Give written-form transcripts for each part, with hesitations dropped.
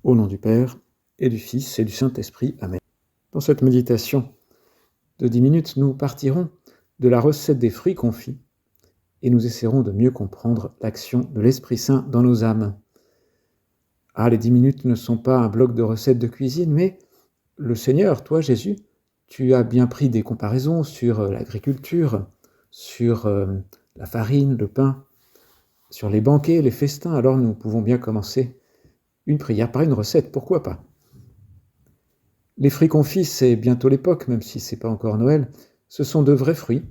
Au nom du Père, et du Fils, et du Saint-Esprit. Amen. Dans cette méditation de 10 minutes, nous partirons de la recette des fruits confits et nous essaierons de mieux comprendre l'action de l'Esprit Saint dans nos âmes. Ah, les 10 minutes ne sont pas un bloc de recettes de cuisine, mais le Seigneur, toi Jésus, tu as bien pris des comparaisons sur l'agriculture, sur la farine, le pain, sur les banquets, les festins. Alors nous pouvons bien commencer une prière par une recette, pourquoi pas. Les fruits confits, c'est bientôt l'époque, même si c'est pas encore Noël. Ce sont de vrais fruits,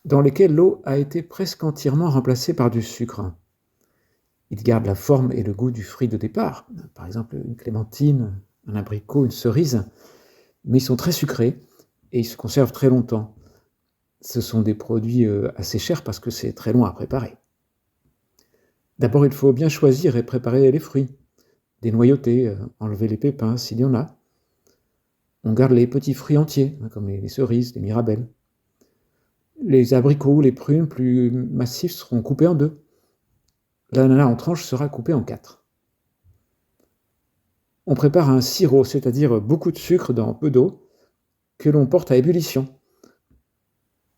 dans lesquels l'eau a été presque entièrement remplacée par du sucre. Ils gardent la forme et le goût du fruit de départ, par exemple une clémentine, un abricot, une cerise, mais ils sont très sucrés et ils se conservent très longtemps. Ce sont des produits assez chers parce que c'est très long à préparer. D'abord, il faut bien choisir et préparer les fruits, dénoyauter, enlever les pépins s'il y en a. On garde les petits fruits entiers, comme les cerises, les mirabelles. Les abricots ou les prunes plus massifs seront coupés en 2. L'ananas en tranches sera coupé en 4. On prépare un sirop, c'est-à-dire beaucoup de sucre dans peu d'eau, que l'on porte à ébullition.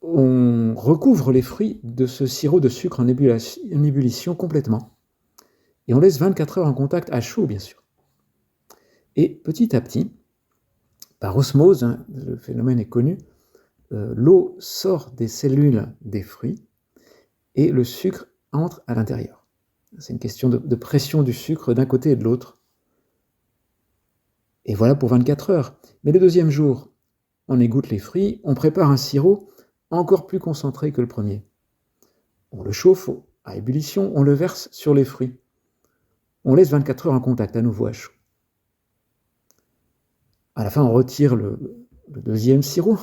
On recouvre les fruits de ce sirop de sucre en ébullition complètement. Et on laisse 24 heures en contact à chaud, bien sûr. Et petit à petit, par osmose, le phénomène est connu, l'eau sort des cellules des fruits et le sucre entre à l'intérieur. C'est une question de pression du sucre d'un côté et de l'autre. Et voilà pour 24 heures. Mais le deuxième jour, on égoutte les fruits, on prépare un sirop encore plus concentré que le premier. On le chauffe à ébullition, on le verse sur les fruits. On laisse 24 heures en contact, à nouveau à chaud. À la fin, on retire le deuxième sirop.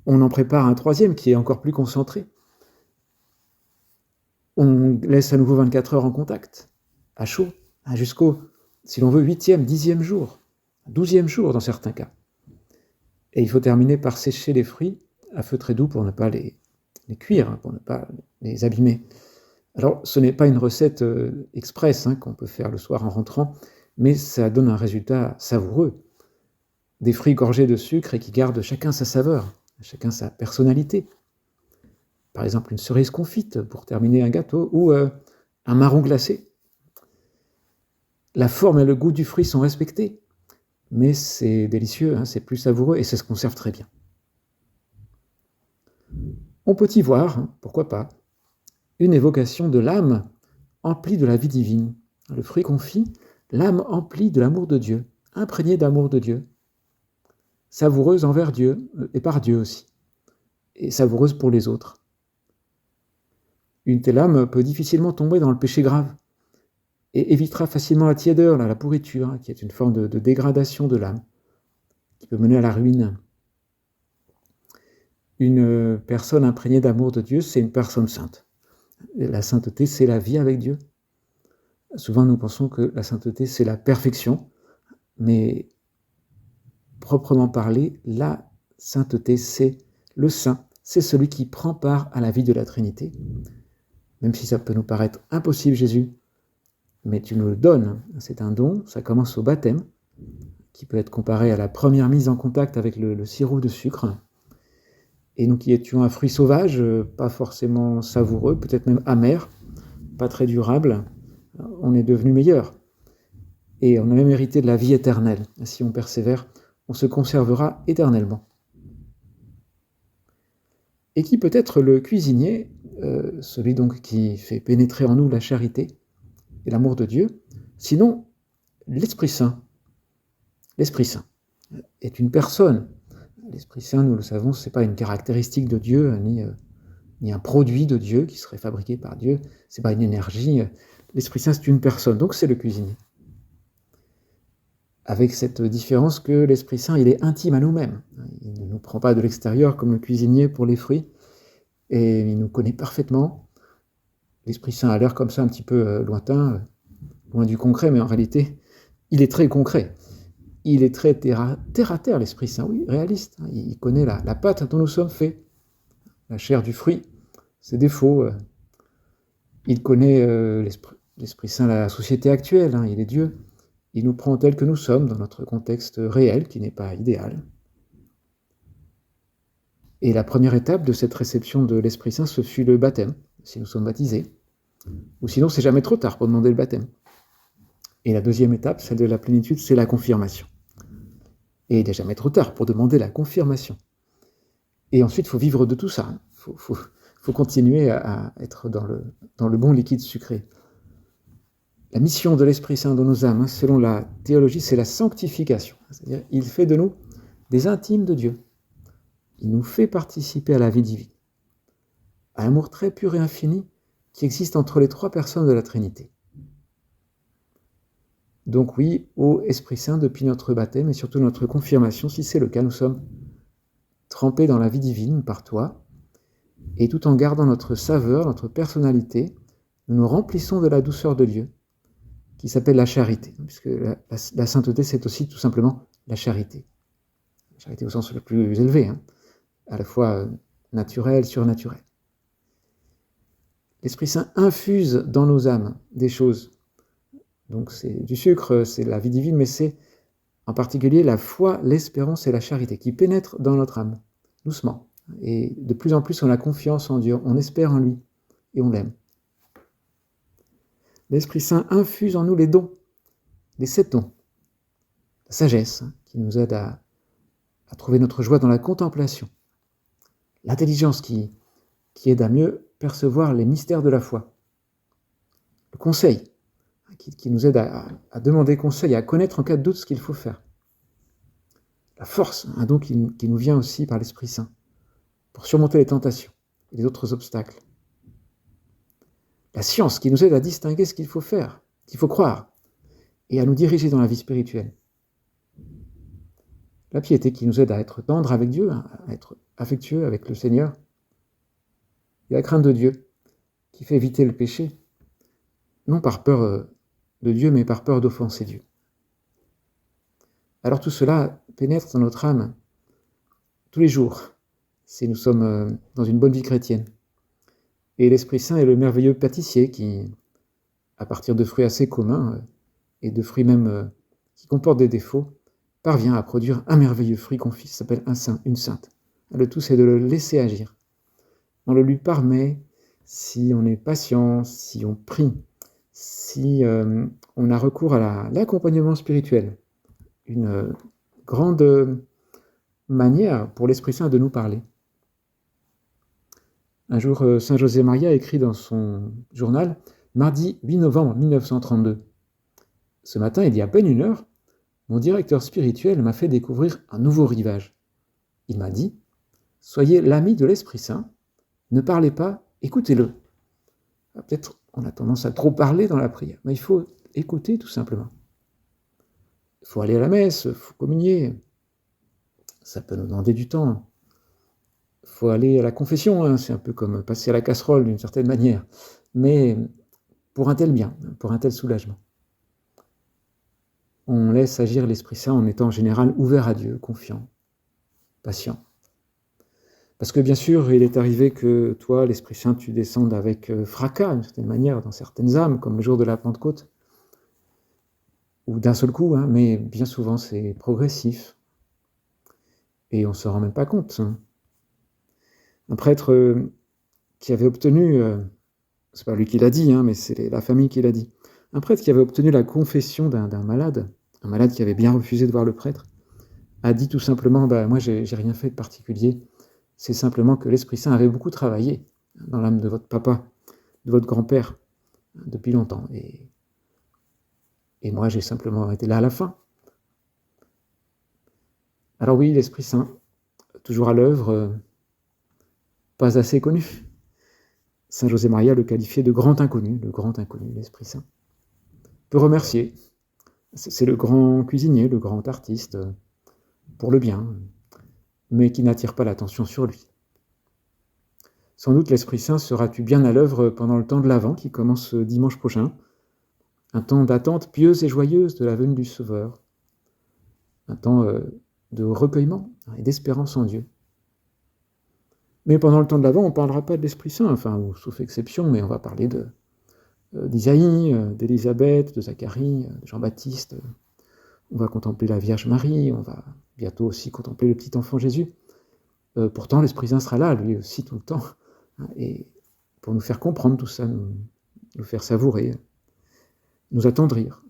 On en prépare un troisième qui est encore plus concentré. On laisse à nouveau 24 heures en contact, à chaud, jusqu'au, si l'on veut, 8e, 10e jour, 12e jour dans certains cas. Et il faut terminer par sécher les fruits à feu très doux pour ne pas les cuire, pour ne pas les abîmer. Alors, ce n'est pas une recette express qu'on peut faire le soir en rentrant, mais ça donne un résultat savoureux. Des fruits gorgés de sucre et qui gardent chacun sa saveur, chacun sa personnalité. Par exemple, une cerise confite pour terminer un gâteau, ou un marron glacé. La forme et le goût du fruit sont respectés, mais c'est délicieux, c'est plus savoureux et ça se conserve très bien. On peut y voir, pourquoi pas, une évocation de l'âme emplie de la vie divine. Le fruit confit, l'âme emplie de l'amour de Dieu, imprégnée d'amour de Dieu, savoureuse envers Dieu et par Dieu aussi, et savoureuse pour les autres. Une telle âme peut difficilement tomber dans le péché grave et évitera facilement la tiédeur, la pourriture, qui est une forme de dégradation de l'âme, qui peut mener à la ruine. Une personne imprégnée d'amour de Dieu, c'est une personne sainte. Et la sainteté, c'est la vie avec Dieu. Souvent, nous pensons que la sainteté, c'est la perfection, mais proprement parlé, la sainteté, c'est le saint, c'est celui qui prend part à la vie de la Trinité. Même si ça peut nous paraître impossible, Jésus, mais tu nous le donnes, c'est un don, ça commence au baptême, qui peut être comparé à la première mise en contact avec le sirop de sucre. Et nous qui étions un fruit sauvage, pas forcément savoureux, peut-être même amer, pas très durable, on est devenu meilleur. Et on a même hérité de la vie éternelle. Si on persévère, on se conservera éternellement. Et qui peut être le cuisinier, celui donc qui fait pénétrer en nous la charité et l'amour de Dieu, sinon l'Esprit Saint. L'Esprit Saint est une personne. L'Esprit Saint, nous le savons, ce n'est pas une caractéristique de Dieu, ni un produit de Dieu qui serait fabriqué par Dieu, ce n'est pas une énergie. L'Esprit Saint, c'est une personne, donc c'est le cuisinier. Avec cette différence que l'Esprit Saint, il est intime à nous-mêmes. Il ne nous prend pas de l'extérieur comme le cuisinier pour les fruits, et il nous connaît parfaitement. L'Esprit Saint a l'air comme ça un petit peu lointain, loin du concret, mais en réalité, il est très concret. Il est très terre à terre, l'Esprit Saint, oui, réaliste. Il connaît la pâte dont nous sommes faits, la chair du fruit, ses défauts. Il connaît l'Esprit Saint, la société actuelle, il est Dieu. Il nous prend tel que nous sommes dans notre contexte réel qui n'est pas idéal. Et la première étape de cette réception de l'Esprit Saint, ce fut le baptême, si nous sommes baptisés. Ou sinon, c'est jamais trop tard pour demander le baptême. Et la deuxième étape, celle de la plénitude, c'est la confirmation. Et il n'est jamais trop tard pour demander la confirmation. Et ensuite, il faut vivre de tout ça. Il faut continuer à être dans le bon liquide sucré. La mission de l'Esprit Saint dans nos âmes, selon la théologie, c'est la sanctification. C'est-à-dire, il fait de nous des intimes de Dieu. Il nous fait participer à la vie divine, à l'amour très pur et infini qui existe entre les trois personnes de la Trinité. Donc oui, ô Esprit Saint, depuis notre baptême et surtout notre confirmation, si c'est le cas, nous sommes trempés dans la vie divine par toi, et tout en gardant notre saveur, notre personnalité, nous nous remplissons de la douceur de Dieu, qui s'appelle la charité, puisque la sainteté, c'est aussi tout simplement la charité. La charité au sens le plus élevé, à la fois naturelle, surnaturelle. L'Esprit Saint infuse dans nos âmes des choses. Donc c'est du sucre, c'est la vie divine, mais c'est en particulier la foi, l'espérance et la charité qui pénètrent dans notre âme, doucement. Et de plus en plus, on a confiance en Dieu, on espère en lui et on l'aime. L'Esprit Saint infuse en nous les dons, les 7 dons. La sagesse, qui nous aide à trouver notre joie dans la contemplation. L'intelligence qui aide à mieux percevoir les mystères de la foi. Le conseil, qui nous aide à demander conseil, à connaître en cas de doute ce qu'il faut faire. La force, un don qui nous vient aussi par l'Esprit Saint, pour surmonter les tentations et les autres obstacles. La science, qui nous aide à distinguer ce qu'il faut faire, qu'il faut croire, et à nous diriger dans la vie spirituelle. La piété, qui nous aide à être tendre avec Dieu, à être affectueux avec le Seigneur. Et la crainte de Dieu, qui fait éviter le péché, non par peur de Dieu, mais par peur d'offenser Dieu. Alors tout cela pénètre dans notre âme tous les jours, si nous sommes dans une bonne vie chrétienne. Et l'Esprit Saint est le merveilleux pâtissier qui, à partir de fruits assez communs, et de fruits même qui comportent des défauts, parvient à produire un merveilleux fruit confit, ça s'appelle un saint, une sainte. Le tout, c'est de le laisser agir. On le lui permet si on est patient, si on prie, si on a recours à l'accompagnement spirituel. Une grande manière pour l'Esprit Saint de nous parler. Un jour, Saint José Maria écrit dans son journal, mardi 8 novembre 1932. Ce matin, il y a à peine 1 heure, mon directeur spirituel m'a fait découvrir un nouveau rivage. Il m'a dit, soyez l'ami de l'Esprit Saint, ne parlez pas, écoutez-le. Peut-être on a tendance à trop parler dans la prière, mais il faut écouter tout simplement. Il faut aller à la messe, il faut communier. Ça peut nous demander du temps. Il faut aller à la confession, c'est un peu comme passer à la casserole d'une certaine manière, mais pour un tel bien, pour un tel soulagement. On laisse agir l'Esprit Saint en étant en général ouvert à Dieu, confiant, patient. Parce que bien sûr, il est arrivé que toi, l'Esprit Saint, tu descendes avec fracas, d'une certaine manière, dans certaines âmes, comme le jour de la Pentecôte, ou d'un seul coup, mais bien souvent c'est progressif, et on ne se rend même pas compte. Un prêtre qui avait obtenu, c'est pas lui qui l'a dit, mais c'est la famille qui l'a dit, un prêtre qui avait obtenu la confession d'un malade, un malade qui avait bien refusé de voir le prêtre, a dit tout simplement, moi j'ai rien fait de particulier, c'est simplement que l'Esprit Saint avait beaucoup travaillé dans l'âme de votre papa, de votre grand-père, depuis longtemps, et moi j'ai simplement été là à la fin. Alors oui, l'Esprit Saint, toujours à l'œuvre, pas assez connu. Saint José Maria le qualifiait de grand inconnu, l'Esprit Saint. On peut remercier, c'est le grand cuisinier, le grand artiste, pour le bien, mais qui n'attire pas l'attention sur lui. Sans doute l'Esprit Saint sera-tu bien à l'œuvre pendant le temps de l'Avent qui commence dimanche prochain, un temps d'attente pieuse et joyeuse de la venue du Sauveur, un temps de recueillement et d'espérance en Dieu. Mais pendant le temps de l'Avent, on ne parlera pas de l'Esprit Saint, ou sauf exception, mais on va parler d'Isaïe, d'Élisabeth, de Zacharie, de Jean-Baptiste, on va contempler la Vierge Marie, on va bientôt aussi contempler le petit enfant Jésus. Pourtant, l'Esprit Saint sera là, lui aussi, tout le temps, hein, et pour nous faire comprendre tout ça, nous faire savourer, nous attendrir.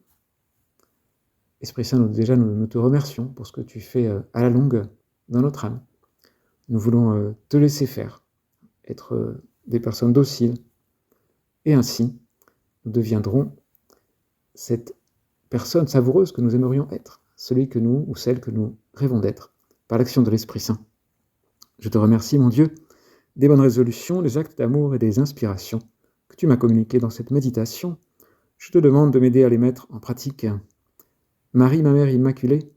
Esprit Saint, nous te remercions pour ce que tu fais à la longue dans notre âme. Nous voulons te laisser faire, être des personnes dociles, et ainsi, nous deviendrons cette personne savoureuse que nous aimerions être, celui que nous ou celle que nous rêvons d'être, par l'action de l'Esprit Saint. Je te remercie, mon Dieu, des bonnes résolutions, des actes d'amour et des inspirations que tu m'as communiquées dans cette méditation. Je te demande de m'aider à les mettre en pratique. Marie, ma Mère Immaculée,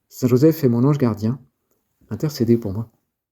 Saint Joseph est mon ange gardien, intercédez pour moi.